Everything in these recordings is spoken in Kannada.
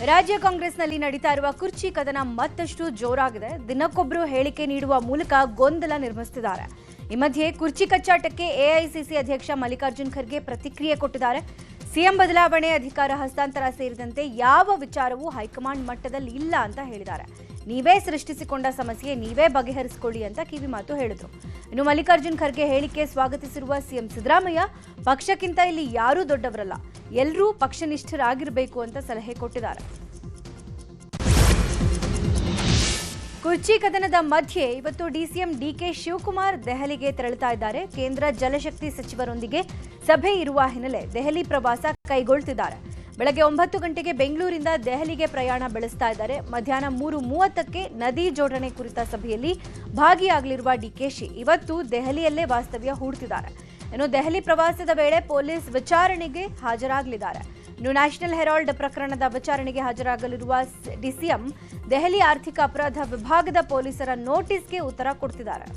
ರಾಜ್ಯ ಕಾಂಗ್ರೆಸ್ನಲ್ಲಿ ನಡೀತಾ ಇರುವ ಕುರ್ಚಿ ಕದನ ಮತ್ತಷ್ಟು ಜೋರಾಗಿದೆ. ದಿನಕ್ಕೊಬ್ಬರು ಹೇಳಿಕೆ ನೀಡುವ ಮೂಲಕ ಗೊಂದಲ ನಿರ್ಮಿಸುತ್ತಿದ್ದಾರೆ. ಈ ಮಧ್ಯೆ ಕುರ್ಚಿ ಕಚ್ಚಾಟಕ್ಕೆ ಎಐಸಿಸಿ ಅಧ್ಯಕ್ಷ ಮಲ್ಲಿಕಾರ್ಜುನ್ ಖರ್ಗೆ ಪ್ರತಿಕ್ರಿಯೆ ಕೊಟ್ಟಿದ್ದಾರೆ. ಸಿಎಂ ಬದಲಾವಣೆ, ಅಧಿಕಾರ ಹಸ್ತಾಂತರ ಸೇರಿದಂತೆ ಯಾವ ವಿಚಾರವೂ ಹೈಕಮಾಂಡ್ ಮಟ್ಟದಲ್ಲಿ ಇಲ್ಲ ಅಂತ ಹೇಳಿದ್ದಾರೆ. ನೀವೇ ಸೃಷ್ಟಿಸಿಕೊಂಡ ಸಮಸ್ಯೆ ನೀವೇ ಬಗೆಹರಿಸಿಕೊಳ್ಳಿ ಅಂತ ಕಿವಿಮಾತು ಹೇಳಿದ್ರು. ಇನ್ನು ಮಲ್ಲಿಕಾರ್ಜುನ್ ಖರ್ಗೆ ಹೇಳಿಕೆ ಸ್ವಾಗತಿಸಿರುವ ಸಿಎಂ ಸಿದ್ದರಾಮಯ್ಯ, ಪಕ್ಷಕ್ಕಿಂತ ಇಲ್ಲಿ ಯಾರೂ ದೊಡ್ಡವರಲ್ಲ, ಎಲ್ಲರೂ ಪಕ್ಷನಿಷ್ಠರಾಗಿರಬೇಕು ಅಂತ ಸಲಹೆ ಕೊಟ್ಟಿದ್ದಾರೆ. ಕುರ್ಚಿ ಕದನದ ಮಧ್ಯೆ ಇವತ್ತು ಡಿಸಿಎಂ ಡಿಕೆ ಶಿವಕುಮಾರ್ ದೆಹಲಿಗೆ ತೆರಳುತ್ತಾ ಇದ್ದಾರೆ. ಕೇಂದ್ರ ಜಲಶಕ್ತಿ ಸಚಿವರೊಂದಿಗೆ ಸಭೆ ಇರುವ ಹಿನ್ನೆಲೆ ದೆಹಲಿ ಪ್ರವಾಸ ಕೈಗೊಳ್ಳುತ್ತಿದ್ದಾರೆ. ಬೆಳಗ್ಗೆ 9 ಗಂಟೆಗೆ ಬೆಂಗಳೂರಿಂದ ದೆಹಲಿಗೆ ಪ್ರಯಾಣ ಬೆಳೆಸ್ತಾ ಇದ್ದಾರೆ. ಮಧ್ಯಾಹ್ನ 3:30ಕ್ಕೆ ನದಿ ಜೋಡಣೆ ಕುರಿತ ಸಭೆಯಲ್ಲಿ ಭಾಗಿಯಾಗಲಿರುವ ಡಿಕೆಶಿ ಇವತ್ತು ದೆಹಲಿಯಲ್ಲೇ ವಾಸ್ತವ್ಯ ಹೂಡುತ್ತಿದ್ದಾರೆ. ಇನ್ನು ದೆಹಲಿ ಪ್ರವಾಸದ ವೇಳೆ ಪೊಲೀಸ್ ವಿಚಾರಣೆಗೆ ಹಾಜರಾಗಲಿದ್ದಾರೆ. ಇನ್ನು ನ್ಯಾಷನಲ್ ಹೆರಾಲ್ಡ್ ಪ್ರಕರಣದ ವಿಚಾರಣೆಗೆ ಹಾಜರಾಗಲಿರುವ ಡಿಸಿಎಂ ದೆಹಲಿ ಆರ್ಥಿಕ ಅಪರಾಧ ವಿಭಾಗದ ಪೊಲೀಸರ ನೋಟಿಸ್ಗೆ ಉತ್ತರ ಕೊಡ್ತಿದ್ದಾರೆ.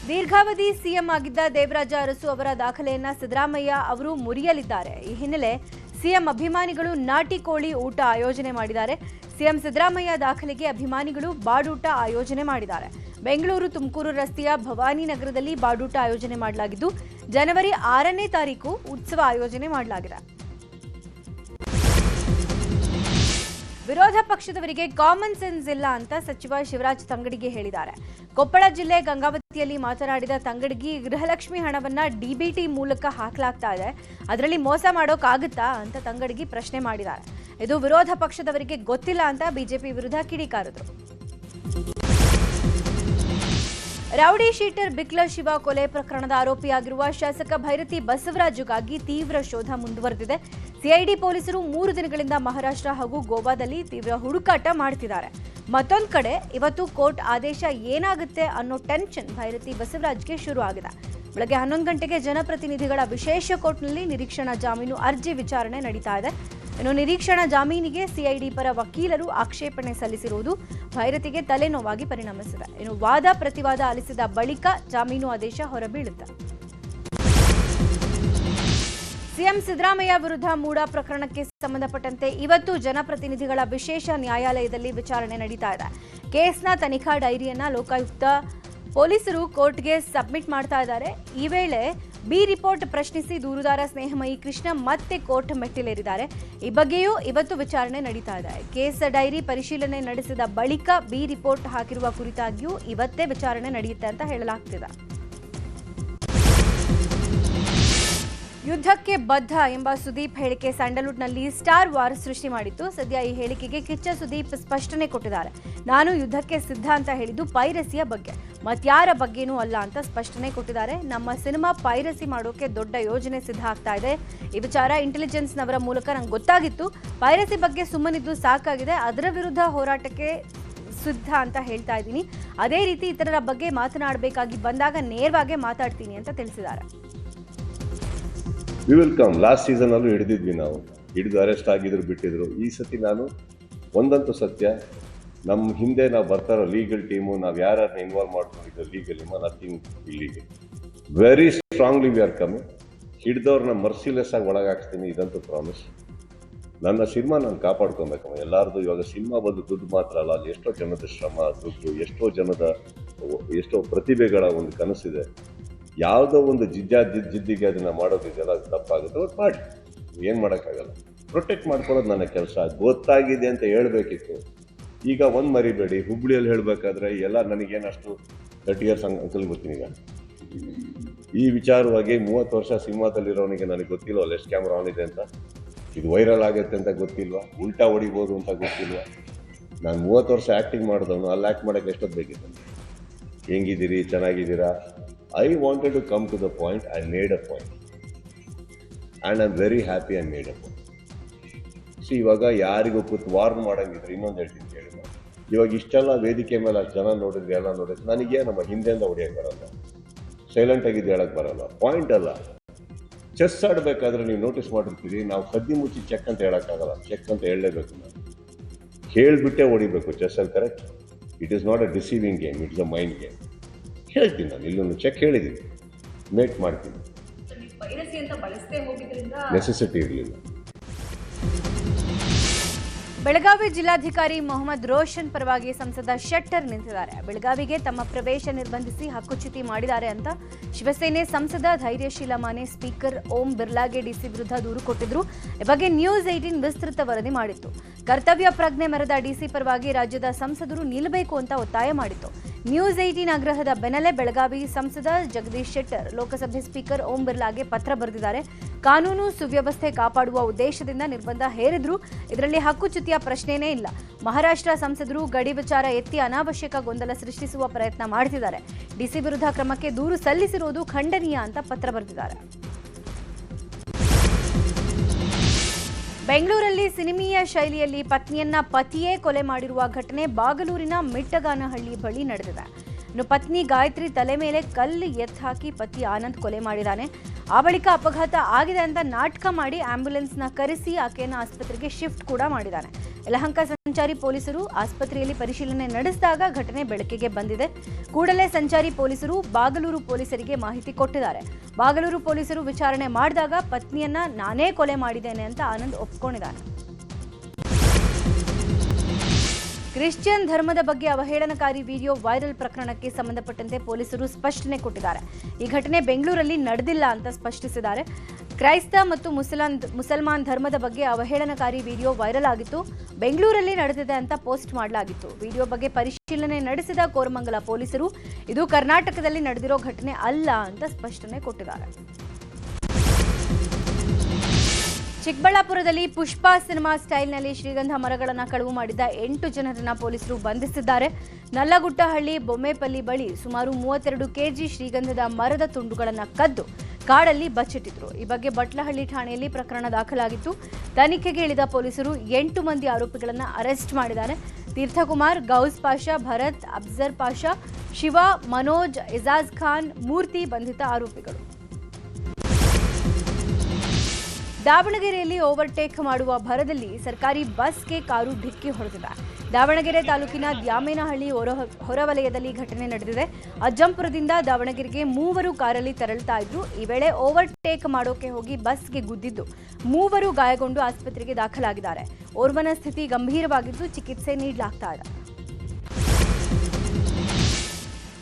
ದೀರ್ಘಾವಧಿ ಸಿಎಂ ಆಗಿದ್ದ ದೇವರಾಜ ಅರಸು ಅವರ ದಾಖಲೆಯನ್ನ ಸಿದ್ದರಾಮಯ್ಯ ಅವರು ಮುರಿಯಲಿದ್ದಾರೆ. ಈ ಹಿನ್ನೆಲೆ ಸಿಎಂ ಅಭಿಮಾನಿಗಳು ನಾಟಿ ಕೋಳಿ ಊಟ ಆಯೋಜನೆ ಮಾಡಿದ್ದಾರೆ. ಸಿಎಂ ಸಿದ್ದರಾಮಯ್ಯ ದಾಖಲೆಗೆ ಅಭಿಮಾನಿಗಳು ಬಾಡೂಟ ಆಯೋಜನೆ ಮಾಡಿದ್ದಾರೆ. ಬೆಂಗಳೂರು ತುಮಕೂರು ರಸ್ತೆಯ ಭವಾನಿ ನಗರದಲ್ಲಿ ಬಾಡೂಟ ಆಯೋಜನೆ ಮಾಡಲಾಗಿದ್ದು, ಜನವರಿ 6ನೇ ತಾರೀಕು ಉತ್ಸವ ಆಯೋಜನೆ ಮಾಡಲಾಗಿದೆ. ವಿರೋಧ ಪಕ್ಷದವರಿಗೆ ಕಾಮನ್ ಸೆನ್ಸ್ ಇಲ್ಲ ಅಂತ ಸಚಿವ ಶಿವರಾಜ್ ತಂಗಡಗಿ ಹೇಳಿದ್ದಾರೆ. ಕೊಪ್ಪಳ ಜಿಲ್ಲೆ ಗಂಗಾವತಿಯಲ್ಲಿ ಮಾತನಾಡಿದ ತಂಗಡಗಿ, ಗೃಹಲಕ್ಷ್ಮಿ ಹಣವನ್ನ ಡಿಬಿಟಿ ಮೂಲಕ ಹಾಕಲಾಗ್ತಾ ಇದೆ, ಅದರಲ್ಲಿ ಮೋಸ ಮಾಡೋಕ್ಕಾಗುತ್ತಾ ಅಂತ ತಂಗಡಗಿ ಪ್ರಶ್ನೆ ಮಾಡಿದ್ದಾರೆ. ಇದು ವಿರೋಧ ಪಕ್ಷದವರಿಗೆ ಗೊತ್ತಿಲ್ಲ ಅಂತ ಬಿಜೆಪಿ ವಿರುದ್ಧ ಕಿಡಿಕಾರಿದರು. ರೌಡಿ ಶೀಟರ್ ಬಿಕ್ಲ ಶಿವ ಕೊಲೆ ಪ್ರಕರಣದ ಆರೋಪಿಯಾಗಿರುವ ಶಾಸಕ ಭೈರತಿ ಬಸವರಾಜುಗಾಗಿ ತೀವ್ರ ಶೋಧ ಮುಂದುವರೆದಿದೆ. ಸಿಐಡಿ ಪೊಲೀಸರು 3 ದಿನಗಳಿಂದ ಮಹಾರಾಷ್ಟ್ರ ಹಾಗೂ ಗೋವಾದಲ್ಲಿ ತೀವ್ರ ಹುಡುಕಾಟ ಮಾಡುತ್ತಿದ್ದಾರೆ. ಮತ್ತೊಂದು ಕಡೆ ಇವತ್ತು ಕೋರ್ಟ್ ಆದೇಶ ಏನಾಗುತ್ತೆ ಅನ್ನೋ ಟೆನ್ಷನ್ ಭೈರತಿ ಬಸವರಾಜ್ಗೆ ಶುರು ಆಗಿದೆ. ಬೆಳಗ್ಗೆ 11 ಗಂಟೆಗೆ ಜನಪ್ರತಿನಿಧಿಗಳ ವಿಶೇಷ ಕೋರ್ಟ್ನಲ್ಲಿ ನಿರೀಕ್ಷಣಾ ಜಾಮೀನು ಅರ್ಜಿ ವಿಚಾರಣೆ ನಡೀತಾ ಇದೆ. ಇನ್ನು ನಿರೀಕ್ಷಣಾ ಜಾಮೀನಿಗೆ ಸಿಐಡಿ ಪರ ವಕೀಲರು ಆಕ್ಷೇಪಣೆ ಸಲ್ಲಿಸಿರುವುದು ಭೈರತಿಗೆ ತಲೆನೋವಾಗಿ ಪರಿಣಮಿಸಿದೆ. ಇನ್ನು ವಾದ ಪ್ರತಿವಾದ ಆಲಿಸಿದ ಬಳಿಕ ಜಾಮೀನು ಆದೇಶ ಹೊರಬೀಳುತ್ತೆ. ಸಿಎಂ ಸಿದ್ದರಾಮಯ್ಯ ವಿರುದ್ಧ ಮೂಡಾ ಪ್ರಕರಣಕ್ಕೆ ಸಂಬಂಧಪಟ್ಟಂತೆ ಇವತ್ತು ಜನಪ್ರತಿನಿಧಿಗಳ ವಿಶೇಷ ನ್ಯಾಯಾಲಯದಲ್ಲಿ ವಿಚಾರಣೆ ನಡೀತಾ ಇದೆ. ಕೇಸ್ನ ತನಿಖಾ ಡೈರಿಯನ್ನ ಲೋಕಾಯುಕ್ತ ಪೊಲೀಸರು ಕೋರ್ಟ್ಗೆ ಸಬ್ಮಿಟ್ ಮಾಡ್ತಾ ಇದ್ದಾರೆ. ಈ ವೇಳೆ ಬಿ ರಿಪೋರ್ಟ್ ಪ್ರಶ್ನಿಸಿ ದೂರುದಾರ ಸ್ನೇಹಮಯಿ ಕೃಷ್ಣ ಮತ್ತೆ ಕೋರ್ಟ್ ಮೆಟ್ಟಿಲೇರಿದ್ದಾರೆ. ಈ ಬಗ್ಗೆಯೂ ಇವತ್ತು ವಿಚಾರಣೆ ನಡೀತಾ ಇದೆ. ಕೇಸ್ ಡೈರಿ ಪರಿಶೀಲನೆ ನಡೆಸಿದ ಬಳಿಕ ಬಿ ರಿಪೋರ್ಟ್ ಹಾಕಿರುವ ಕುರಿತಾಗಿಯೂ ಇವತ್ತೇ ವಿಚಾರಣೆ ನಡೆಯುತ್ತೆ ಅಂತ ಹೇಳಲಾಗ್ತಿದೆ. ಯುದ್ಧಕ್ಕೆ ಬದ್ಧ ಎಂಬ ಸುದೀಪ್ ಹೇಳಿಕೆ ಸ್ಯಾಂಡಲ್ವುಡ್ನಲ್ಲಿ ಸ್ಟಾರ್ ವಾರ್ ಸೃಷ್ಟಿ ಮಾಡಿತ್ತು. ಸದ್ಯ ಈ ಹೇಳಿಕೆಗೆ ಕಿಚ್ಚ ಸುದೀಪ್ ಸ್ಪಷ್ಟನೆ ಕೊಟ್ಟಿದ್ದಾರೆ. ನಾನು ಯುದ್ಧಕ್ಕೆ ಸಿದ್ಧ ಅಂತ ಹೇಳಿದ್ದು ಪೈರಸಿಯ ಬಗ್ಗೆ, ಮತ್ಯಾರ ಬಗ್ಗೆನೂ ಅಲ್ಲ ಅಂತ ಸ್ಪಷ್ಟನೆ ಕೊಟ್ಟಿದ್ದಾರೆ. ನಮ್ಮ ಸಿನಿಮಾ ಪೈರಸಿ ಮಾಡೋಕೆ ದೊಡ್ಡ ಯೋಜನೆ ಸಿದ್ಧ ಆಗ್ತಾ ಇದೆ. ಈ ವಿಚಾರ ಇಂಟೆಲಿಜೆನ್ಸ್ನವರ ಮೂಲಕ ನಂಗೆ ಗೊತ್ತಾಗಿತ್ತು. ಪೈರಸಿ ಬಗ್ಗೆ ಸುಮ್ಮನಿದ್ದು ಸಾಕಾಗಿದೆ, ಅದರ ವಿರುದ್ಧ ಹೋರಾಟಕ್ಕೆ ಸಿದ್ಧ ಅಂತ ಹೇಳ್ತಾ ಇದ್ದೀನಿ. ಅದೇ ರೀತಿ ಇತರರ ಬಗ್ಗೆ ಮಾತನಾಡಬೇಕಾಗಿ ಬಂದಾಗ ನೇರವಾಗಿ ಮಾತಾಡ್ತೀನಿ ಅಂತ ತಿಳಿಸಿದ್ದಾರೆ. We will come. Last season ಅಲ್ಲೂ ಹಿಡಿದಿದ್ವಿ, ನಾವು ಹಿಡಿದು ಅರೆಸ್ಟ್ ಆಗಿದ್ರು, ಬಿಟ್ಟಿದ್ರು. ಈ ಸತಿ ನಾನು ಒಂದಂತೂ ಸತ್ಯ, ನಮ್ಮ ಹಿಂದೆ ನಾವು ಬರ್ತಾರೋ ಲೀಗಲ್ ಟೀಮು, ನಾವು ಯಾರನ್ನ ಇನ್ವಾಲ್ವ್ ಮಾಡ್ಕೊಂಡಿದ್ದು legally, nothing illegal. Very strongly we are coming. ಹಿಡಿದವ್ರನ್ನ ಮರ್ಸಿಲೆಸ್ ಆಗಿ ಒಳಗಾಕ್ತೀನಿ, ಇದಂತೂ ಪ್ರಾಮಿಸ್. ನನ್ನ ಸಿನಿಮಾ ನಾನು ಕಾಪಾಡ್ಕೊಬೇಕಮ್ಮ. ಎಲ್ಲರದು ಇವಾಗ ಸಿನಿಮಾ ಬಂದು ದುಡ್ಡು ಮಾತ್ರ ಅಲ್ಲ, ಅಲ್ಲಿ ಎಷ್ಟೋ ಜನದ ಶ್ರಮ, ದುಡ್ಡು, ಎಷ್ಟೋ ಪ್ರತಿಭೆಗಳ ಒಂದು ಕನಸಿದೆ. ಯಾವುದೋ ಒಂದು ಜಿದ್ದಿಗೆ ಅದನ್ನ ಮಾಡೋದಿದೆಯಲ್ಲ, ಅದು ತಪ್ಪಾಗುತ್ತೆ. ಒಟ್ಟು ಮಾಡಿ, ಏನು ಮಾಡೋಕ್ಕಾಗಲ್ಲ. ಪ್ರೊಟೆಕ್ಟ್ ಮಾಡ್ಕೊಳ್ಳೋದು ನನ್ನ ಕೆಲಸ. ಗೊತ್ತಾಗಿದೆ ಅಂತ ಹೇಳಬೇಕಿತ್ತು. ಈಗ ಒಂದು ಮರಿಬೇಡಿ, ಹುಬ್ಳಿಯಲ್ಲಿ ಹೇಳಬೇಕಾದ್ರೆ ಎಲ್ಲ ನನಗೇನಷ್ಟು 30 ಇಯರ್ಸ್ ಅಂಕಲ್ ಗೊತ್ತೀನಿ. ಈಗ ಈ ವಿಚಾರವಾಗಿ 30 ವರ್ಷ ಸಿನಿಮಾದಲ್ಲಿರೋನಿಗೆ ನನಗೆ ಗೊತ್ತಿಲ್ವ ಎಷ್ಟು ಕ್ಯಾಮ್ರಾ ಆನ್ ಇದೆ ಅಂತ, ಇದು ವೈರಲ್ ಆಗುತ್ತೆ ಅಂತ ಗೊತ್ತಿಲ್ವಾ, ಉಲ್ಟಾ ಹೊಡಿಬೋದು ಅಂತ ಗೊತ್ತಿಲ್ವಾ. ನಾನು 30 ವರ್ಷ ಆ್ಯಕ್ಟಿಂಗ್ ಮಾಡಿದವನು, ಅಲ್ಲಿ ಆ್ಯಕ್ಟ್ ಮಾಡೋಕ್ಕೆ ಎಷ್ಟೊತ್ತು ಬೇಕಿತ್ತು. ಹೆಂಗಿದ್ದೀರಿ, ಚೆನ್ನಾಗಿದ್ದೀರಾ? I wanted to come to the point. I made a point. And I'm very happy I made a point. See, ಇವಾಗ ಯಾರಿಗೂ ಕೂತು ವಾರ್ನ್ ಮಾಡೋಂಗಿದ್ರೆ ಇನ್ನೊಂದು ಹೇಳ್ತೀನಿ ಕೇಳಿ. ಇವಾಗ ಇಷ್ಟೆಲ್ಲ ವೇದಿಕೆ ಮೇಲೆ ಅಷ್ಟು ಜನ ನೋಡಿದ್ರೆ, ಎಲ್ಲ ನೋಡಿದ್ರೆ, ನನಗೆ ನಮ್ಮ ಹಿಂದೆಯಿಂದ ಹೊಡಿಯೋಕ್ಕೆ ಬರೋಲ್ಲ, ಸೈಲೆಂಟ್ ಆಗಿದ್ದು ಹೇಳಕ್ಕೆ ಬರೋಲ್ಲ. ಪಾಯಿಂಟ್ ಅಲ್ಲ. ಚೆಸ್ ಆಡಬೇಕಾದ್ರೆ ನೀವು ನೋಟಿಸ್ ಮಾಡಿರ್ತೀರಿ, ನಾವು ಕದ್ದಿ ಮುಚ್ಚಿ ಚೆಕ್ ಅಂತ ಹೇಳೋಕ್ಕಾಗಲ್ಲ. ಚೆಕ್ ಅಂತ ಹೇಳಲೇಬೇಕು. ನಾವು ಹೇಳಿಬಿಟ್ಟೆ ಹೊಡಿಬೇಕು ಚೆಸ್ಸಲ್ಲಿ. Correct? It is not a deceiving game, it's a mind game. ಹೇಳ್ತೀನಿ ನಾನು, ಇಲ್ಲೊಂದು ಚೆಕ್ ಹೇಳಿದ್ದೀನಿ, ಮೇಕ್ ಮಾಡ್ತೀನಿ. ನೆಸೆಸಿಟಿ ಇರಲಿಲ್ಲ. ಬೆಳಗಾವಿ ಜಿಲ್ಲಾಧಿಕಾರಿ ಮೊಹಮ್ಮದ್ ರೋಷನ್ ಪರವಾಗಿ ಸಂಸದ ಶೆಟ್ಟರ್ ನಿಂತಿದ್ದಾರೆ. ಬೆಳಗಾವಿಗೆ ತಮ್ಮ ಪ್ರವೇಶ ನಿರ್ಬಂಧಿಸಿ ಹಕ್ಕುಚ್ಯುತಿ ಮಾಡಿದ್ದಾರೆ ಅಂತ ಶಿವಸೇನೆ ಸಂಸದ ಧೈರ್ಯಶೀಲ ಮಾನೆ ಸ್ಪೀಕರ್ ಓಂ ಬಿರ್ಲಾಗೆ ಡಿಸಿ ವಿರುದ್ಧ ದೂರು ಕೊಟ್ಟಿದ್ರು. ಈ ಬಗ್ಗೆ ನ್ಯೂಸ್ 18 ವಿಸ್ತೃತ ವರದಿ ಮಾಡಿತ್ತು. ಕರ್ತವ್ಯ ಪ್ರಜ್ಞೆ ಮೆರೆದ ಡಿಸಿ ಪರವಾಗಿ ರಾಜ್ಯದ ಸಂಸದರು ನಿಲ್ಲಬೇಕು ಅಂತ ಒತ್ತಾಯ ಮಾಡಿತ್ತು. ನ್ಯೂಸ್ 18 ಆಗ್ರಹದ ಬೆನ್ನಲ್ಲೇ ಬೆಳಗಾವಿ ಸಂಸದ ಜಗದೀಶ್ ಶೆಟ್ಟರ್ ಲೋಕಸಭೆ ಸ್ಪೀಕರ್ ಓಂ ಬಿರ್ಲಾಗೆ ಪತ್ರ ಬರೆದಿದ್ದಾರೆ. ಕಾನೂನು ಸುವ್ಯವಸ್ಥೆ ಕಾಪಾಡುವ ಉದ್ದೇಶದಿಂದ ನಿರ್ಬಂಧ ಹೇರಿದ್ರು, ಇದರಲ್ಲಿ ಹಕ್ಕುಚ್ಯುತಿಯ ಪ್ರಶ್ನೆನೇ ಇಲ್ಲ. ಮಹಾರಾಷ್ಟ್ರ ಸಂಸದರು ಗಡಿ ವಿಚಾರ ಎತ್ತಿ ಅನಾವಶ್ಯಕ ಗೊಂದಲ ಸೃಷ್ಟಿಸುವ ಪ್ರಯತ್ನ ಮಾಡುತ್ತಿದ್ದಾರೆ. ಡಿಸಿ ವಿರುದ್ಧ ಕ್ರಮಕ್ಕೆ ದೂರು ಸಲ್ಲಿಸಿರುವುದು ಖಂಡನೀಯ ಅಂತ ಪತ್ರ ಬರೆದಿದ್ದಾರೆ. ಬೆಂಗಳೂರಲ್ಲಿ ಸಿನಿಮೀಯ ಶೈಲಿಯಲ್ಲಿ ಪತ್ನಿಯನ್ನ ಪತಿಯೇ ಕೊಲೆ ಮಾಡಿರುವ ಘಟನೆ ಬಾಗಲೂರಿನ ಮಿಟ್ಟಗಾನಹಳ್ಳಿ ಬಳಿ ನಡೆದಿದೆ. ಇನ್ನು ಪತ್ನಿ ಗಾಯತ್ರಿ ತಲೆ ಮೇಲೆ ಕಲ್ಲು ಎತ್ತಾಕಿ ಪತಿ ಆನಂದ್ ಕೊಲೆ ಮಾಡಿದ್ದಾನೆ. ಆ ಬಳಿಕ ಅಪಘಾತ ಆಗಿದೆ ಅಂತ ನಾಟಕ ಮಾಡಿ ಆಂಬ್ಯುಲೆನ್ಸ್ನ ಕರೆಸಿ ಆಕೆಯನ್ನು ಆಸ್ಪತ್ರೆಗೆ ಶಿಫ್ಟ್ ಕೂಡ ಮಾಡಿದ್ದಾನೆ. ಯಲಹಂಕ ಸಂಚಾರಿ ಪೊಲೀಸರು ಆಸ್ಪತ್ರೆಯಲ್ಲಿ ಪರಿಶೀಲನೆ ನಡೆಸಿದಾಗ ಘಟನೆ ಬೆಳಕಿಗೆ ಬಂದಿದೆ. ಕೂಡಲೇ ಸಂಚಾರಿ ಪೊಲೀಸರು ಬಾಗಲೂರು ಪೊಲೀಸರಿಗೆ ಮಾಹಿತಿ ಕೊಟ್ಟಿದ್ದಾರೆ. ಬಾಗಲೂರು ಪೊಲೀಸರು ವಿಚಾರಣೆ ಮಾಡಿದಾಗ ಪತ್ನಿಯನ್ನ ನಾನೇ ಕೊಲೆ ಮಾಡಿದ್ದೇನೆ ಅಂತ ಆನಂದ್ ಒಪ್ಕೊಂಡಿದ್ದಾನೆ. ಕ್ರಿಶ್ಚಿಯನ್ ಧರ್ಮದ ಬಗ್ಗೆ ಅವಹೇಳನಕಾರಿ ವಿಡಿಯೋ ವೈರಲ್ ಪ್ರಕರಣಕ್ಕೆ ಸಂಬಂಧಪಟ್ಟಂತೆ ಪೊಲೀಸರು ಸ್ಪಷ್ಟನೆ ಕೊಟ್ಟಿದ್ದಾರೆ. ಈ ಘಟನೆ ಬೆಂಗಳೂರಲ್ಲಿ ನಡೆದಿಲ್ಲ ಅಂತ ಸ್ಪಷ್ಟಿಸಿದ್ದಾರೆ. ಕ್ರೈಸ್ತ ಮತ್ತು ಮುಸಲ್ಮಾನ್ ಧರ್ಮದ ಬಗ್ಗೆ ಅವಹೇಳನಕಾರಿ ವಿಡಿಯೋ ವೈರಲ್ ಆಗಿತ್ತು. ಬೆಂಗಳೂರಲ್ಲಿ ನಡೆದಿದೆ ಅಂತ ಪೋಸ್ಟ್ ಮಾಡಲಾಗಿತ್ತು. ವಿಡಿಯೋ ಬಗ್ಗೆ ಪರಿಶೀಲನೆ ನಡೆಸಿದ ಕೋರಮಂಗಲ ಪೊಲೀಸರು ಇದು ಕರ್ನಾಟಕದಲ್ಲಿ ನಡೆದಿರೋ ಘಟನೆ ಅಲ್ಲ ಅಂತ ಸ್ಪಷ್ಟನೆ ಕೊಟ್ಟಿದ್ದಾರೆ. ಚಿಕ್ಕಬಳ್ಳಾಪುರದಲ್ಲಿ ಪುಷ್ಪ ಸಿನಿಮಾ ಸ್ಟೈಲ್ನಲ್ಲಿ ಶ್ರೀಗಂಧ ಮರಗಳನ್ನು ಕಳವು ಮಾಡಿದ್ದ 8 ಜನರನ್ನ ಪೊಲೀಸರು ಬಂಧಿಸಿದ್ದಾರೆ. ನಲ್ಲಗುಟ್ಟಹಳ್ಳಿ ಬೊಮ್ಮೆಪಲ್ಲಿ ಬಳಿ ಸುಮಾರು 32 ಕೆಜಿ ಶ್ರೀಗಂಧದ ಮರದ ತುಂಡುಗಳನ್ನು ಕದ್ದು ಕಾಡಲ್ಲಿ ಬಚ್ಚಿಟ್ಟಿದ್ರು. ಈ ಬಗ್ಗೆ ಬಟ್ಲಹಳ್ಳಿ ಠಾಣೆಯಲ್ಲಿ ಪ್ರಕರಣ ದಾಖಲಾಗಿತ್ತು. ತನಿಖೆಗೆ ಇಳಿದ ಪೊಲೀಸರು 8 ಮಂದಿ ಆರೋಪಿಗಳನ್ನು ಅರೆಸ್ಟ್ ಮಾಡಿದ್ದಾರೆ. ತೀರ್ಥಕುಮಾರ್, ಗೌಸ್ ಪಾಷಾ, ಭರತ್, ಅಫ್ಜರ್ ಪಾಷಾ, ಶಿವ, ಮನೋಜ್, ಇಜಾಜ್ ಖಾನ್, ಮೂರ್ತಿ ಬಂಧಿತ ಆರೋಪಿಗಳು. ದಾವಣಗೆರೆಯಲ್ಲಿ ಓವರ್ಟೇಕ್ ಮಾಡುವ ಭರದಲ್ಲಿ ಸರ್ಕಾರಿ ಬಸ್ಗೆ ಕಾರು ಡಿಕ್ಕಿ ಹೊಡೆದಿದೆ. ದಾವಣಗೆರೆ ತಾಲೂಕಿನ ದ್ಯಾಮೇನಹಳ್ಳಿ ಹೊರವಲಯದಲ್ಲಿ ಘಟನೆ ನಡೆದಿದೆ. ಅಜ್ಜಂಪುರದಿಂದ ದಾವಣಗೆರೆಗೆ 3 ಕಾರಲ್ಲಿ ತೆರಳುತ್ತಾ ಇದ್ರು. ಈ ವೇಳೆ ಓವರ್ಟೇಕ್ ಮಾಡೋಕೆ ಹೋಗಿ ಬಸ್ಗೆ ಗುದ್ದಿದ್ದು 3 ಗಾಯಗೊಂಡು ಆಸ್ಪತ್ರೆಗೆ ದಾಖಲಾಗಿದ್ದಾರೆ. ಓರ್ವನ ಸ್ಥಿತಿ ಗಂಭೀರವಾಗಿದ್ದು ಚಿಕಿತ್ಸೆ ನೀಡಲಾಗ್ತಾ ಇದೆ.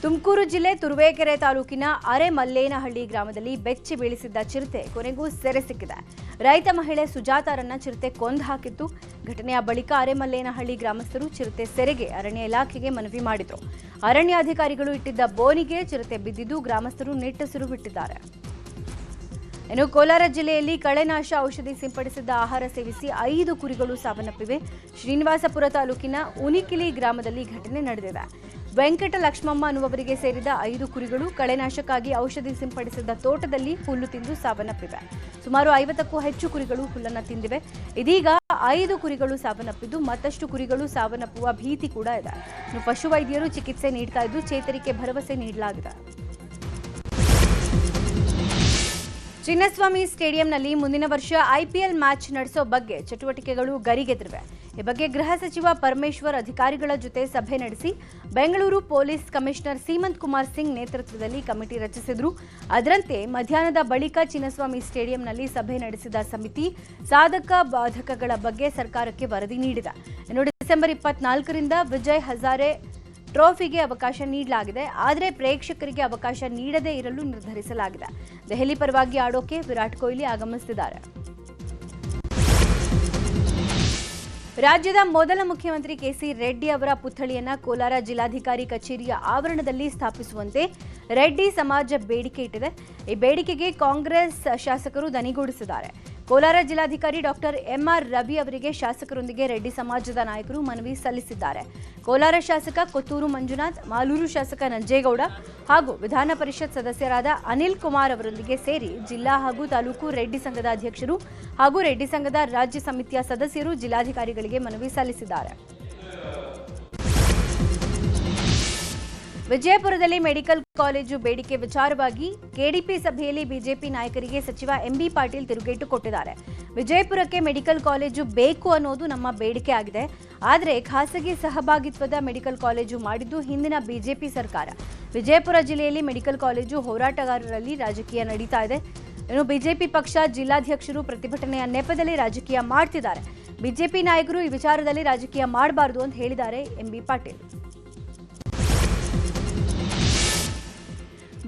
ತುಮಕೂರು ಜಿಲ್ಲೆ ತುರುವೇಕೆರೆ ತಾಲೂಕಿನ ಅರೆಮಲ್ಲೇನಹಳ್ಳಿ ಗ್ರಾಮದಲ್ಲಿ ಬೆಚ್ಚಿ ಬೀಳಿಸಿದ್ದ ಚಿರತೆ ಕೊನೆಗೂ ಸೆರೆ ಸಿಕ್ಕಿದೆ. ರೈತ ಮಹಿಳೆ ಸುಜಾತಾರನ್ನ ಚಿರತೆ ಕೊಂದು ಹಾಕಿತ್ತು. ಘಟನೆಯ ಬಳಿಕ ಅರೆಮಲ್ಲೇನಹಳ್ಳಿ ಗ್ರಾಮಸ್ಥರು ಚಿರತೆ ಸೆರೆಗೆ ಅರಣ್ಯ ಇಲಾಖೆಗೆ ಮನವಿ ಮಾಡಿದ್ರು. ಅರಣ್ಯಾಧಿಕಾರಿಗಳು ಇಟ್ಟಿದ್ದ ಬೋನಿಗೆ ಚಿರತೆ ಬಿದ್ದಿದ್ದು ಗ್ರಾಮಸ್ಥರು ನಿಟ್ಟುಸಿರು ಬಿಟ್ಟಿದ್ದಾರೆ. ಇನ್ನು ಕೋಲಾರ ಜಿಲ್ಲೆಯಲ್ಲಿ ಕಳೆನಾಶ ಔಷಧಿ ಸಿಂಪಡಿಸಿದ್ದ ಆಹಾರ ಸೇವಿಸಿ 5 ಕುರಿಗಳು ಸಾವನ್ನಪ್ಪಿವೆ. ಶ್ರೀನಿವಾಸಪುರ ತಾಲೂಕಿನ ಉನಿಕಿಲಿ ಗ್ರಾಮದಲ್ಲಿ ಘಟನೆ ನಡೆದಿದೆ. ವೆಂಕಟ ಲಕ್ಷ್ಮಮ್ಮ ಅನ್ನುವವರಿಗೆ ಸೇರಿದ 5 ಕುರಿಗಳು ಕಳೆನಾಶಕ್ಕಾಗಿ ಔಷಧಿ ಸಿಂಪಡಿಸಿದ್ದ ತೋಟದಲ್ಲಿ ಹುಲ್ಲು ತಿಂದು ಸಾವನ್ನಪ್ಪಿವೆ. ಸುಮಾರು 50ಕ್ಕೂ ಹೆಚ್ಚು ಕುರಿಗಳು ಹುಲ್ಲನ್ನು ತಿಂದಿವೆ. ಇದೀಗ 5 ಕುರಿಗಳು ಸಾವನ್ನಪ್ಪಿದ್ದು ಮತ್ತಷ್ಟು ಕುರಿಗಳು ಸಾವನ್ನಪ್ಪುವ ಭೀತಿ ಕೂಡ ಇದೆ. ಇನ್ನು ಪಶುವೈದ್ಯರು ಚಿಕಿತ್ಸೆ ನೀಡ್ತಾ ಇದ್ದು ಚೇತರಿಕೆ ಭರವಸೆ ನೀಡಲಾಗಿದೆ. ಚಿನ್ನಸ್ವಾಮಿ ಸ್ಟೇಡಿಯಂನಲ್ಲಿ ಮುಂದಿನ ವರ್ಷ ಐಪಿಎಲ್ ಮ್ಯಾಚ್ ನಡೆಸೋ ಬಗ್ಗೆ ಚಟುವಟಿಕೆಗಳು ಗರಿಗೆದರಿವೆ. ಈ ಬಗ್ಗೆ ಗೃಹ ಸಚಿವ ಪರಮೇಶ್ವರ್ ಅಧಿಕಾರಿಗಳ ಜೊತೆ ಸಭೆ ನಡೆಸಿ ಬೆಂಗಳೂರು ಪೊಲೀಸ್ ಕಮಿಷನರ್ ಸೀಮಂತ್ ಕುಮಾರ್ ಸಿಂಗ್ ನೇತೃತ್ವದಲ್ಲಿ ಕಮಿಟಿ ರಚಿಸಿದ್ರು. ಅದರಂತೆ ಮಧ್ಯಾಹ್ನದ ಬಳಿಕ ಚಿನ್ನಸ್ವಾಮಿ ಸ್ಟೇಡಿಯಂನಲ್ಲಿ ಸಭೆ ನಡೆಸಿದ ಸಮಿತಿ ಸಾಧಕ ಬಾಧಕಗಳ ಬಗ್ಗೆ ಸರ್ಕಾರಕ್ಕೆ ವರದಿ ನೀಡಿದೆ. ಇನ್ನು ಡಿಸೆಂಬರ್ 24ರಿಂದ ವಿಜಯ್ ಹಜಾರೆ ಟ್ರೋಫಿಗೆ ಅವಕಾಶ ನೀಡಲಾಗಿದೆ. ಆದರೆ ಪ್ರೇಕ್ಷಕರಿಗೆ ಅವಕಾಶ ನೀಡದೇ ಇರಲು ನಿರ್ಧರಿಸಲಾಗಿದೆ. ದೆಹಲಿ ಪರವಾಗಿ ಆಡೋಕೆ ವಿರಾಟ್ ಕೊಹ್ಲಿ ಆಗಮಿಸುತ್ತಿದ್ದಾರೆ. ರಾಜ್ಯದ ಮೊದಲ ಮುಖ್ಯಮಂತ್ರಿ ಕೆಸಿ ರೆಡ್ಡಿ ಅವರ ಪುತ್ಥಳಿಯನ್ನ ಕೋಲಾರ ಜಿಲ್ಲಾಧಿಕಾರಿ ಕಚೇರಿಯ ಆವರಣದಲ್ಲಿ ಸ್ಥಾಪಿಸುವಂತೆ ರೆಡ್ಡಿ ಸಮಾಜ ಬೇಡಿಕೆ ಇಟ್ಟಿದೆ. ಈ ಬೇಡಿಕೆಗೆ ಕಾಂಗ್ರೆಸ್ ಶಾಸಕರು ದನಿಗೂಡಿಸಿದ್ದಾರೆ. ಕೋಲಾರ ಜಿಲ್ಲಾಧಿಕಾರಿ ಡಾಕ್ಟರ್ ಎಂಆರ್ ರವಿ ಅವರಿಗೆ ಶಾಸಕರೊಂದಿಗೆ ರೆಡ್ಡಿ ಸಮಾಜದ ನಾಯಕರು ಮನವಿ ಸಲ್ಲಿಸಿದ್ದಾರೆ. ಕೋಲಾರ ಶಾಸಕ ಕೊತ್ತೂರು ಮಂಜುನಾಥ್, ಮಾಲೂರು ಶಾಸಕ ನಂಜೇಗೌಡ ಹಾಗೂ ವಿಧಾನ ಪರಿಷತ್ ಸದಸ್ಯರಾದ ಅನಿಲ್ ಕುಮಾರ್ ಅವರೊಂದಿಗೆ ಸೇರಿ ಜಿಲ್ಲಾ ಹಾಗೂ ತಾಲೂಕು ರೆಡ್ಡಿ ಸಂಘದ ಅಧ್ಯಕ್ಷರು ಹಾಗೂ ರೆಡ್ಡಿ ಸಂಘದ ರಾಜ್ಯ ಸಮಿತಿಯ ಸದಸ್ಯರು ಜಿಲ್ಲಾಧಿಕಾರಿಗಳಿಗೆ ಮನವಿ ಸಲ್ಲಿಸಿದ್ದಾರೆ. ವಿಜಯಪುರದಲ್ಲಿ ಮೆಡಿಕಲ್ ಕಾಲೇಜು ಬೇಡಿಕೆ ವಿಚಾರವಾಗಿ ಕೆಡಿಪಿ ಸಭೆಯಲ್ಲಿ ಬಿಜೆಪಿ ನಾಯಕರಿಗೆ ಸಚಿವ ಎಂಬಿ ಪಾಟೀಲ್ ತಿರುಗೇಟು ಕೊಟ್ಟಿದ್ದಾರೆ. ವಿಜಯಪುರಕ್ಕೆ ಮೆಡಿಕಲ್ ಕಾಲೇಜು ಬೇಕು ಅನ್ನೋದು ನಮ್ಮ ಬೇಡಿಕೆ ಆಗಿದೆ. ಆದರೆ ಖಾಸಗಿ ಸಹಭಾಗಿತ್ವದ ಮೆಡಿಕಲ್ ಕಾಲೇಜು ಮಾಡಿದ್ದು ಹಿಂದಿನ ಬಿಜೆಪಿ ಸರ್ಕಾರ. ವಿಜಯಪುರ ಜಿಲ್ಲೆಯಲ್ಲಿ ಮೆಡಿಕಲ್ ಕಾಲೇಜು ಹೋರಾಟಗಾರರಲ್ಲಿ ರಾಜಕೀಯ ನಡೀತಾ ಇದೆ. ಇನ್ನು ಬಿಜೆಪಿ ಪಕ್ಷ ಜಿಲ್ಲಾಧ್ಯಕ್ಷರು ಪ್ರತಿಭಟನೆಯ ನೆಪದಲ್ಲಿ ರಾಜಕೀಯ ಮಾಡ್ತಿದ್ದಾರೆ. ಬಿಜೆಪಿ ನಾಯಕರು ಈ ವಿಚಾರದಲ್ಲಿ ರಾಜಕೀಯ ಮಾಡಬಾರದು ಅಂತ ಹೇಳಿದ್ದಾರೆ ಎಂಬಿ ಪಾಟೀಲ್.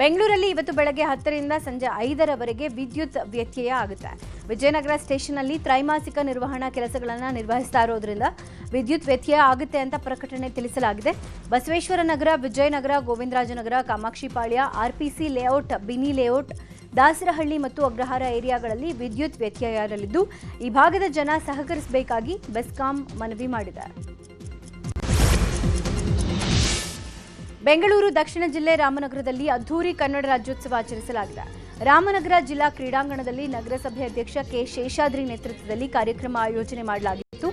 ಬೆಂಗಳೂರಲ್ಲಿ ಇವತ್ತು ಬೆಳಗ್ಗೆ 10ರಿಂದ ಸಂಜೆ 5ರವರೆಗೆ ವಿದ್ಯುತ್ ವ್ಯತ್ಯಯ ಆಗುತ್ತೆ. ವಿಜಯನಗರ ಸ್ಟೇಷನ್ನಲ್ಲಿ ತ್ರೈಮಾಸಿಕ ನಿರ್ವಹಣಾ ಕೆಲಸಗಳನ್ನು ನಿರ್ವಹಿಸ್ತಾ ಇರೋದ್ರಿಂದ ವಿದ್ಯುತ್ ವ್ಯತ್ಯಯ ಆಗುತ್ತೆ ಅಂತ ಪ್ರಕಟಣೆ ತಿಳಿಸಲಾಗಿದೆ. ಬಸವೇಶ್ವರ ನಗರ, ವಿಜಯನಗರ, ಗೋವಿಂದರಾಜನಗರ, ಕಾಮಾಕ್ಷಿಪಾಳ್ಯ, ಆರ್ಪಿಸಿ ಲೇಔಟ್, ಬಿನಿ ಲೇಔಟ್, ದಾಸರಹಳ್ಳಿ ಮತ್ತು ಅಗ್ರಹಾರ ಏರಿಯಾಗಳಲ್ಲಿ ವಿದ್ಯುತ್ ವ್ಯತ್ಯಯ ಇರಲಿದ್ದು ಈ ಭಾಗದ ಜನ ಸಹಕರಿಸಬೇಕಾಗಿ ಬೆಸ್ಕಾಂ ಮನವಿ ಮಾಡಿದೆ. ಬೆಂಗಳೂರು ದಕ್ಷಿಣ ಜಿಲ್ಲೆ ರಾಮನಗರದಲ್ಲಿ ಅದ್ದೂರಿ ಕನ್ನಡ ರಾಜ್ಯೋತ್ಸವ ಆಚರಿಸಲಾಗಿದೆ. ರಾಮನಗರ ಜಿಲ್ಲಾ ಕ್ರೀಡಾಂಗಣದಲ್ಲಿ ನಗರಸಭೆ ಅಧ್ಯಕ್ಷ ಕೆ ಶೇಷಾದ್ರಿ ನೇತೃತ್ವದಲ್ಲಿ ಕಾರ್ಯಕ್ರಮ ಆಯೋಜನೆ ಮಾಡಲಾಗಿತ್ತು.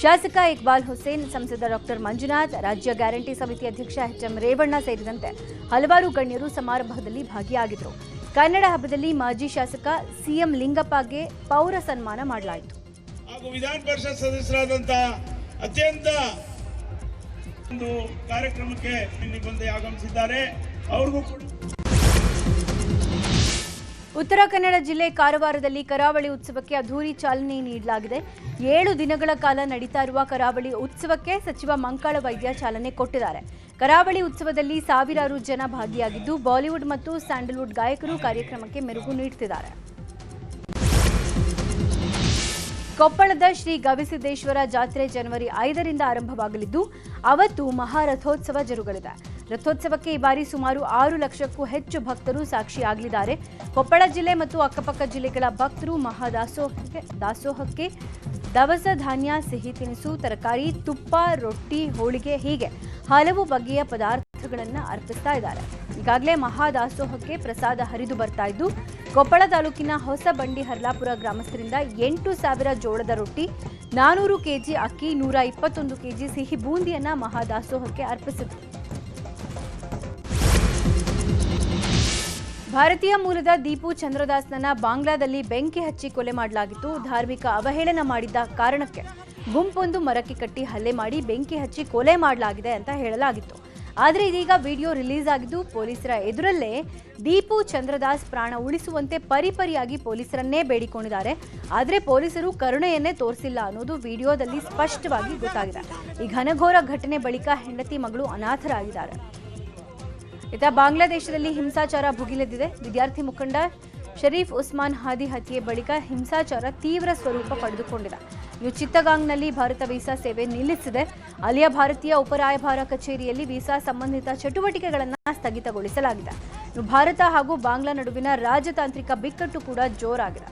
ಶಾಸಕ ಇಕ್ಬಾಲ್ ಹುಸೇನ್, ಸಂಸದ ಡಾಕ್ಟರ್ ಮಂಜುನಾಥ್, ರಾಜ್ಯ ಗ್ಯಾರಂಟಿ ಸಮಿತಿ ಅಧ್ಯಕ್ಷ ಎಚ್.ಎಂ. ರೇವಣ್ಣ ಸೇರಿದಂತೆ ಹಲವಾರು ಗಣ್ಯರು ಸಮಾರಂಭದಲ್ಲಿ ಭಾಗಿಯಾಗಿದ್ದರು. ಕನ್ನಡ ಹಬ್ಬದಲ್ಲಿ ಮಾಜಿ ಶಾಸಕ ಸಿಎಂ ಲಿಂಗಪ್ಪಗೆ ಪೌರ ಸನ್ಮಾನ ಮಾಡಲಾಯಿತು. ವಿಧಾನ ಪರಿಷತ್ ಸದಸ್ಯರಾದಂತಹ ಅತ್ಯಂತ ಒಂದು ಕಾರ್ಯಕ್ರಮಕ್ಕೆ ಇಲ್ಲಿ ಬಂದು ಆಗಮಿಸಿದ್ದಾರೆ. ಅವ್ರಿಗೂ ಉತ್ತರ ಕನ್ನಡ ಜಿಲ್ಲೆ ಕಾರವಾರದಲ್ಲಿ ಕರಾವಳಿ ಉತ್ಸವಕ್ಕೆ ಅದ್ದೂರಿ ಚಾಲನೆ ನೀಡಲಾಗಿದೆ. 7 ದಿನಗಳ ಕಾಲ ನಡೀತಾ ಇರುವ ಕರಾವಳಿ ಉತ್ಸವಕ್ಕೆ ಸಚಿವ ಮಂಕಾಳ ವೈದ್ಯ ಚಾಲನೆ ಕೊಟ್ಟಿದ್ದಾರೆ. ಕರಾವಳಿ ಉತ್ಸವದಲ್ಲಿ ಸಾವಿರಾರು ಜನ ಭಾಗಿಯಾಗಿದ್ದು ಬಾಲಿವುಡ್ ಮತ್ತು ಸ್ಯಾಂಡಲ್ವುಡ್ ಗಾಯಕರು ಕಾರ್ಯಕ್ರಮಕ್ಕೆ ಮೆರುಗು ನೀಡುತ್ತಿದ್ದಾರೆ. ಕೊಪ್ಪಳದ ಶ್ರೀ ಗವಿಸಿದ್ದೇಶ್ವರ ಜಾತ್ರೆ ಜನವರಿ 5ರಿಂದ ಆರಂಭವಾಗಲಿದ್ದು ಅವತ್ತು ಮಹಾರಥೋತ್ಸವ ಜರುಗಲಿದೆ. ರಥೋತ್ಸವಕ್ಕೆ ಈ ಬಾರಿ ಸುಮಾರು 6 ಲಕ್ಷಕ್ಕೂ ಹೆಚ್ಚು ಭಕ್ತರು ಸಾಕ್ಷಿಯಾಗಲಿದ್ದಾರೆ. ಕೊಪ್ಪಳ ಜಿಲ್ಲೆ ಮತ್ತು ಅಕ್ಕಪಕ್ಕ ಜಿಲ್ಲೆಗಳ ಭಕ್ತರು ದಾಸೋಹಕ್ಕೆ ದವಸ ಧಾನ್ಯ, ಸಿಹಿ ತಿನಿಸು, ತರಕಾರಿ, ತುಪ್ಪ, ರೊಟ್ಟಿ, ಹೋಳಿಗೆ ಹೀಗೆ ಹಲವು ಬಗೆಯ ಪದಾರ್ಥಗಳನ್ನು ಅರ್ಪಿಸ್ತಾ ಇದ್ದಾರೆ. ಈಗಾಗಲೇ ಮಹಾದಾಸೋಹಕ್ಕೆ ಪ್ರಸಾದ ಹರಿದು ಬರ್ತಾ ಇದ್ದು ಕೊಪ್ಪಳ ತಾಲೂಕಿನ ಹೊಸ ಬಂಡಿ ಹರ್ಲಾಪುರ ಗ್ರಾಮಸ್ಥರಿಂದ 8,000 ಜೋಳದ ರೊಟ್ಟಿ, 400 ಕೆಜಿ ಅಕ್ಕಿ, 121 ಕೆಜಿ ಸಿಹಿ ಬೂಂದಿಯನ್ನ ಮಹಾದಾಸೋಹಕ್ಕೆ ಅರ್ಪಿಸಿದರು. ಭಾರತೀಯ ಮೂಲದ ದೀಪು ಚಂದ್ರದಾಸ್ನನ್ನ ಬಾಂಗ್ಲಾದಲ್ಲಿ ಬೆಂಕಿ ಹಚ್ಚಿ ಕೊಲೆ ಮಾಡಲಾಗಿತ್ತು. ಧಾರ್ಮಿಕ ಅವಹೇಳನ ಮಾಡಿದ್ದ ಕಾರಣಕ್ಕೆ ಗುಂಪೊಂದು ಮರಕ್ಕೆ ಕಟ್ಟಿ ಹಲ್ಲೆ ಮಾಡಿ ಬೆಂಕಿ ಹಚ್ಚಿ ಕೊಲೆ ಮಾಡಲಾಗಿದೆ ಅಂತ ಹೇಳಲಾಗಿತ್ತು. ಆದರೆ ಇದೀಗ ವಿಡಿಯೋ ರಿಲೀಸ್ ಆಗಿದ್ದು ಪೊಲೀಸರ ಎದುರಲ್ಲೇ ದೀಪು ಚಂದ್ರದಾಸ್ ಪ್ರಾಣ ಉಳಿಸುವಂತೆ ಪರಿಪರಿಯಾಗಿ ಪೊಲೀಸರನ್ನೇ ಬೇಡಿಕೊಂಡಿದ್ದಾರೆ. ಆದರೆ ಪೊಲೀಸರು ಕರುಣೆಯನ್ನೇ ತೋರಿಸಿಲ್ಲ ಅನ್ನೋದು ವಿಡಿಯೋದಲ್ಲಿ ಸ್ಪಷ್ಟವಾಗಿ ಗೊತ್ತಾಗಿದೆ. ಈ ಘನಘೋರ ಘಟನೆ ಬಳಿಕ ಹೆಂಡತಿ ಮಗಳು ಅನಾಥರಾಗಿದ್ದಾರೆ. ಇತ್ತ ಬಾಂಗ್ಲಾದೇಶದಲ್ಲಿ ಹಿಂಸಾಚಾರ ಭುಗಿಲೆದ್ದಿದೆ. ವಿದ್ಯಾರ್ಥಿ ಮುಖಂಡ ಶರೀಫ್ ಉಸ್ಮಾನ್ ಹಾದಿ ಹತ್ಯೆ ಬಳಿಕ ಹಿಂಸಾಚಾರ ತೀವ್ರ ಸ್ವರೂಪ ಪಡೆದುಕೊಂಡಿದೆ. ಇವು ಚಿತ್ತಗಾಂಗ್ನಲ್ಲಿ ಭಾರತ ವೀಸಾ ಸೇವೆ ನಿಲ್ಲಿಸಿದೆ. ಅಲ್ಲಿಯ ಭಾರತೀಯ ಉಪರಾಯಭಾರ ಕಚೇರಿಯಲ್ಲಿ ವೀಸಾ ಸಂಬಂಧಿತ ಚಟುವಟಿಕೆಗಳನ್ನು ಸ್ಥಗಿತಗೊಳಿಸಲಾಗಿದೆ. ಭಾರತ ಹಾಗೂ ಬಾಂಗ್ಲಾ ನಡುವಿನ ರಾಜತಾಂತ್ರಿಕ ಬಿಕ್ಕಟ್ಟು ಕೂಡ ಜೋರಾಗಿದೆ.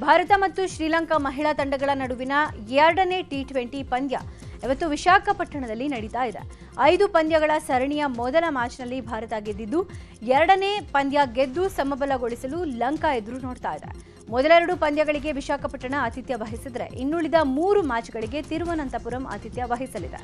ಭಾರತ ಮತ್ತು ಶ್ರೀಲಂಕಾ ಮಹಿಳಾ ತಂಡಗಳ ನಡುವಿನ 2ನೇ ಟಿ20 ಪಂದ್ಯ ಇವತ್ತು ವಿಶಾಖಪಟ್ಟಣದಲ್ಲಿ ನಡೀತಾ ಇದೆ. 5 ಪಂದ್ಯಗಳ ಸರಣಿಯ ಮೊದಲ ಮ್ಯಾಚ್ನಲ್ಲಿ ಭಾರತ ಗೆದ್ದಿದ್ದು 2ನೇ ಪಂದ್ಯ ಗೆದ್ದು ಸಮಬಲಗೊಳಿಸಲು ಲಂಕಾ ಎದುರು ನೋಡ್ತಾ ಇದೆ. ಮೊದಲ 2 ಪಂದ್ಯಗಳಿಗೆ ವಿಶಾಖಪಟ್ಟಣ ಆತಿಥ್ಯ ವಹಿಸಿದರೆ ಇನ್ನುಳಿದ 3 ಮ್ಯಾಚ್ಗಳಿಗೆ ತಿರುವನಂತಪುರಂ ಆತಿಥ್ಯ ವಹಿಸಲಿದೆ.